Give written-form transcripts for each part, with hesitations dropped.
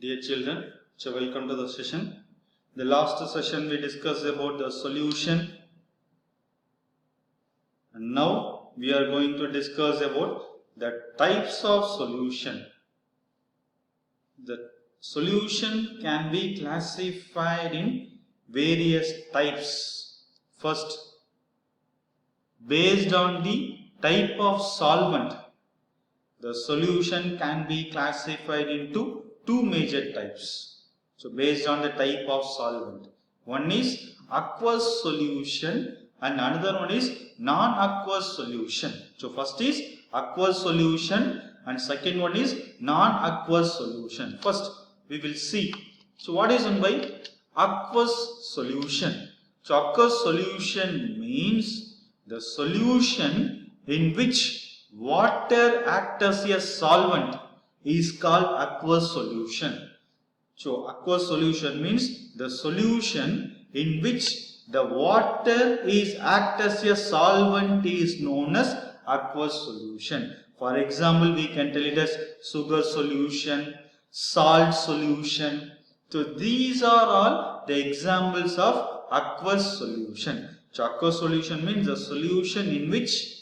Dear children, so welcome to the session. The last session we discussed about the solution, and now we are going to discuss about the types of solution. The solution can be classified in various types. First, based on the type of solvent, the solution can be classified into two major types. So based on the type of solvent, one is aqueous solution and another one is non-aqueous solution. So first is aqueous solution and second one is non-aqueous solution. First we will see. So what is meant by aqueous solution? So aqueous solution means the solution in which water acts as a solvent is called aqueous solution. So aqueous solution means the solution in which the water is act as a solvent is known as aqueous solution. For example, we can tell it as sugar solution, salt solution. So these are all the examples of aqueous solution. So aqueous solution means the solution in which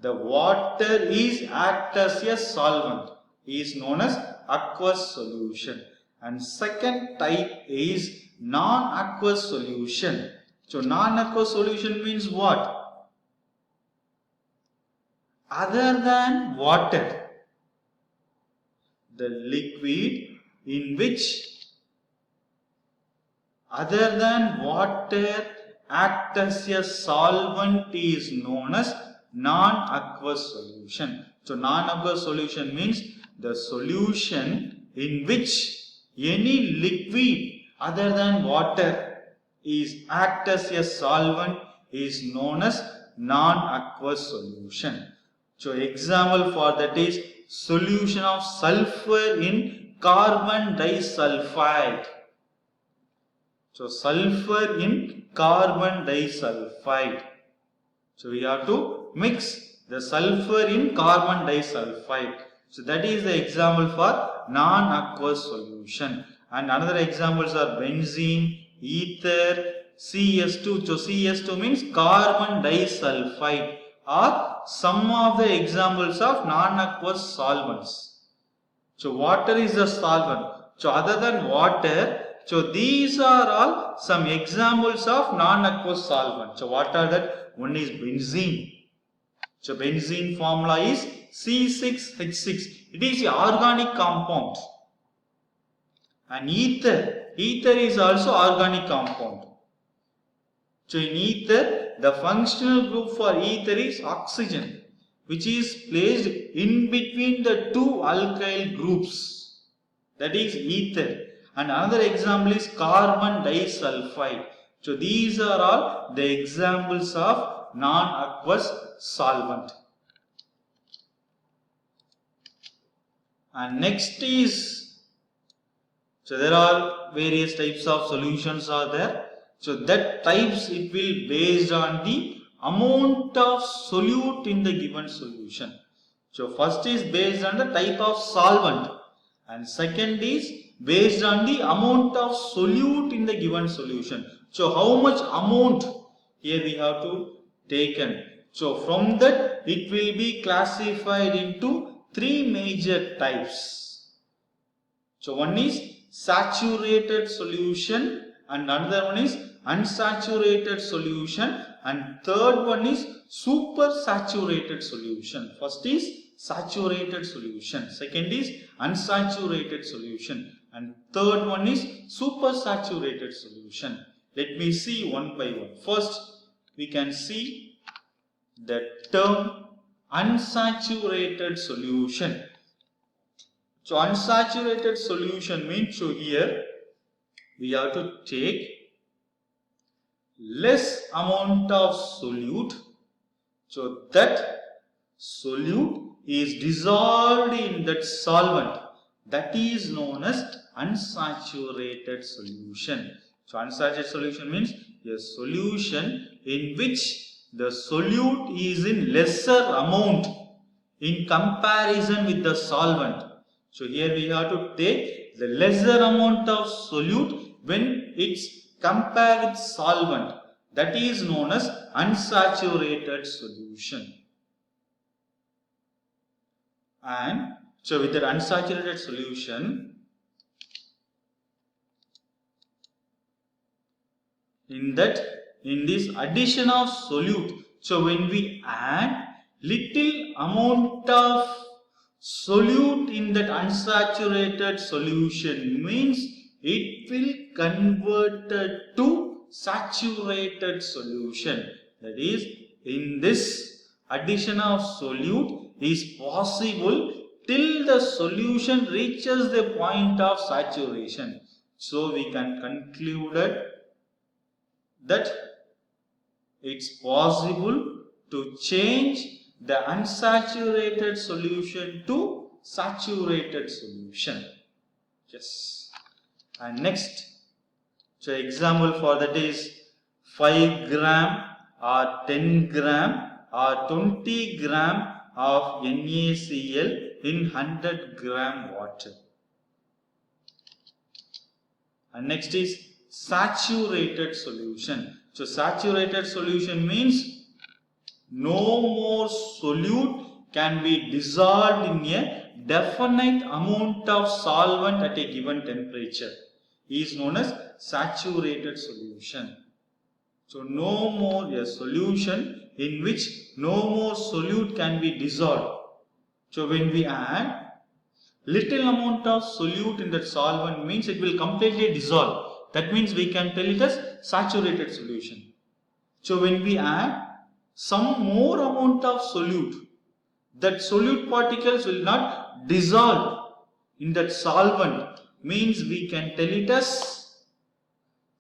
the water is act as a solvent is known as aqueous solution. And second type is non-aqueous solution. So non-aqueous solution means what? Other than water, the liquid in which other than water act as a solvent is known as non-aqueous solution. So non-aqueous solution means the solution in which any liquid other than water is act as a solvent is known as non-aqueous solution. So example for that is solution of sulfur in carbon disulfide. So sulfur in carbon disulfide. So we have to mix the sulfur in carbon disulfide. So that is the example for non-aqueous solution. And another examples are benzene, ether, CS2. So CS2 means carbon disulfide are some of the examples of non-aqueous solvents. So water is the solvent. So other than water, so these are all some examples of non-aqueous solvent. So what are that? One is benzene. So benzene formula is C6H6. It is an organic compound. And ether is also organic compound. So in ether, the functional group for ether is oxygen, which is placed in between the two alkyl groups. That is ether. And another example is carbon disulfide. So these are all the examples of non-aqueous solvent. And next is, so there are various types of solutions are there. So that types it will based on the amount of solute in the given solution. So first is based on the type of solvent and second is based on the amount of solute in the given solution. So how much amount here we have to taken. So from that it will be classified into three major types. So one is saturated solution and another one is unsaturated solution and third one is supersaturated solution. First is saturated solution, second is unsaturated solution and third one is supersaturated solution. Let me see one by one. First we can see the term unsaturated solution. So unsaturated solution means, so here we have to take less amount of solute. So that solute is dissolved in that solvent. That is known as unsaturated solution. So unsaturated solution means a solution in which the solute is in lesser amount in comparison with the solvent. So here we have to take the lesser amount of solute when it's compared with solvent. That is known as unsaturated solution. And so with that unsaturated solution, in this addition of solute, so when we add little amount of solute in that unsaturated solution, means it will convert to saturated solution. That is, in this addition of solute is possible till the solution reaches the point of saturation. So we can conclude that it's possible to change the unsaturated solution to saturated solution. Yes. And next, so example for that is 5 gram or 10 gram or 20 gram of NaCl in 100 gram water. And next is saturated solution. So saturated solution means no more solute can be dissolved in a definite amount of solvent at a given temperature. Is known as saturated solution. So no more a solution in which no more solute can be dissolved. So when we add little amount of solute in that solvent, means it will completely dissolve. That means we can tell it as saturated solution. So when we add some more amount of solute, that solute particles will not dissolve in that solvent, means we can tell it as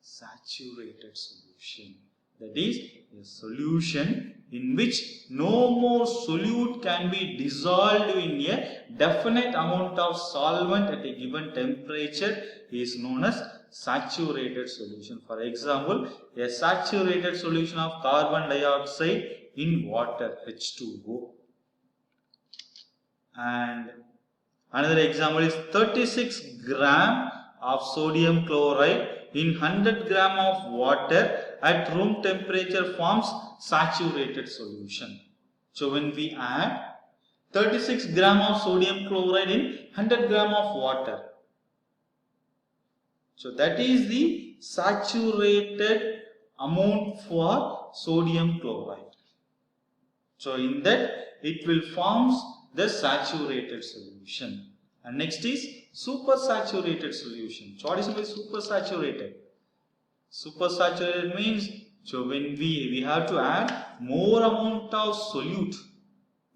saturated solution. That is a solution in which no more solute can be dissolved in a definite amount of solvent at a given temperature is known as saturated solution. For example, a saturated solution of carbon dioxide in water, H2O. And another example is 36 gram of sodium chloride in 100 gram of water at room temperature forms saturated solution. So when we add 36 gram of sodium chloride in 100 gram of water, so that is the saturated amount for sodium chloride. So in that it will form the saturated solution. And next is supersaturated solution. So what is supersaturated? Supersaturated means, so when we have to add more amount of solute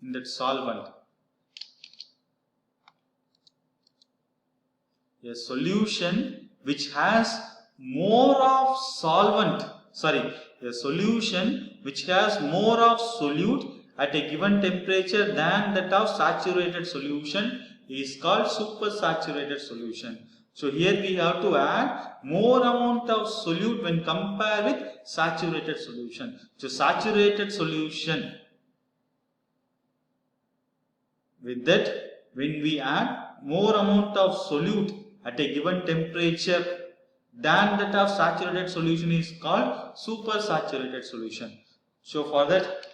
in that solvent. A solution which has more of a solution which has more of solute at a given temperature than that of saturated solution is called supersaturated solution. So here we have to add more amount of solute when compared with saturated solution. So saturated solution, with that when we add more amount of solute at a given temperature than that of saturated solution is called supersaturated solution. So for that,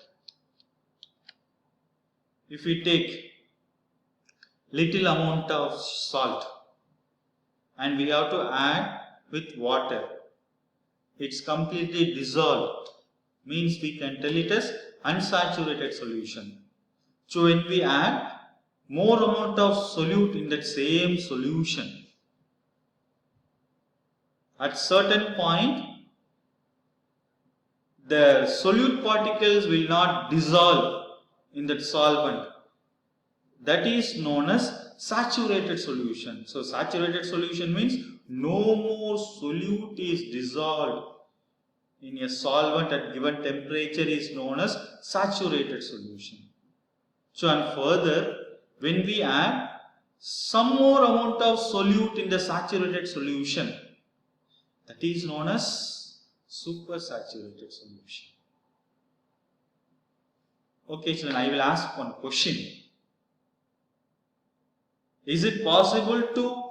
if we take little amount of salt and we have to add with water, it's completely dissolved, means we can tell it as unsaturated solution. So when we add more amount of solute in that same solution, at certain point the solute particles will not dissolve in that solvent. That is known as saturated solution. So saturated solution means no more solute is dissolved in a solvent at given temperature is known as saturated solution. So and further, when we add some more amount of solute in the saturated solution, that is known as supersaturated solution. Okay, children, I will ask one question. Is it possible to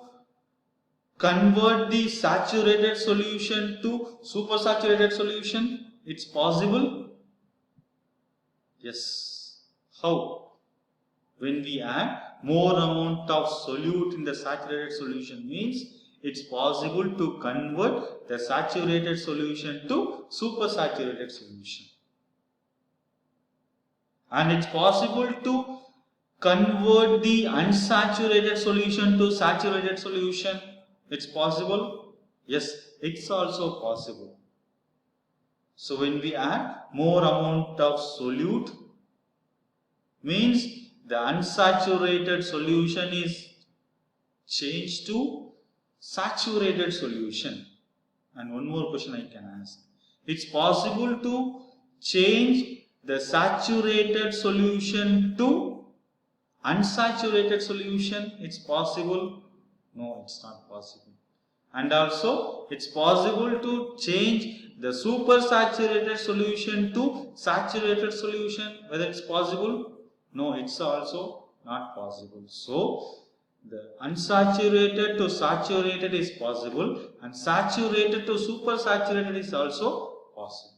convert the saturated solution to supersaturated solution? It's possible? Yes. How? When we add more amount of solute in the saturated solution means it's possible to convert the saturated solution to supersaturated solution. And it's possible to convert the unsaturated solution to saturated solution. It's possible? Yes, it's also possible. So when we add more amount of solute means the unsaturated solution is changed to saturated solution. And one more question I can ask. It's possible to change the saturated solution to unsaturated solution? It's possible? No, it's not possible. And also, it's possible to change the supersaturated solution to saturated solution. Whether it's possible? No, it's also not possible. So, the unsaturated to saturated is possible and saturated to supersaturated is also possible.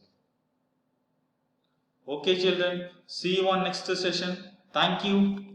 Okay children, see you on next session. Thank you.